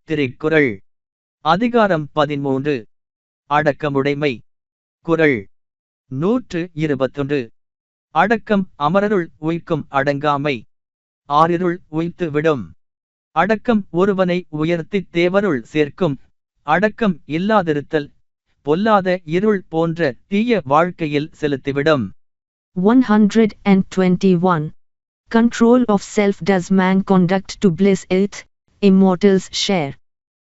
திருக்குறள் அதிகாரம் 13 அடக்கமுடைமை. குறள் 121. அடக்கம் அமரருள் உய்க்கும் அடங்காமை. ஆரிருள் உய்த்து விடும். அடக்கம் ஒருவனை உயர்த்தித் தேவருள் சேர்க்கும். அடக்கம் இல்லாதிருத்தல் பொல்லாத இருள் போன்ற தீய வாழ்க்கையில் செலுத்திவிடும். 121. Control of self does man conduct to bliss it, immortals share.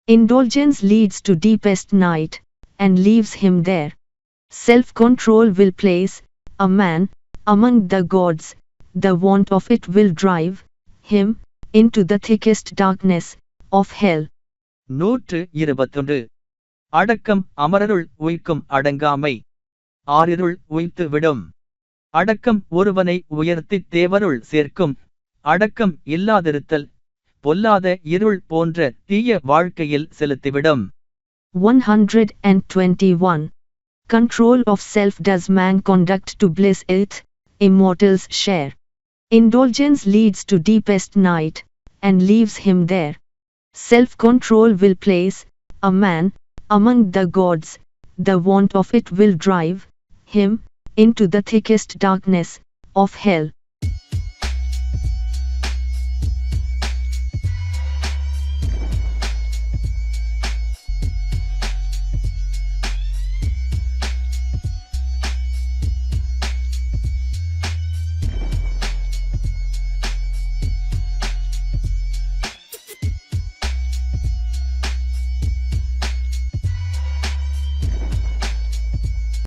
Indulgence leads to deepest night, and leaves him there. Self-control will place a man among the gods, the want of it will drive him into the thickest darkness of hell. 121. அடக்கம் அமரருள் உய்க்கும் அடங்காமை. ஆரிருள் உய்த்து விடும். அடக்கம் ஒருவனை உயர்த்தித் தேவருள் சேர்க்கும். அடக்கம் இல்லாதிருத்தல் பொல்லாத இருள் போன்ற தீய வாழ்க்கையில் செலுத்திவிடும். 121. Control of self does man conduct to bliss it, immortals share. Indulgence leads to deepest night, and leaves him there. Self-control will place a man among the gods, the want of it will drive him into the thickest darkness of hell.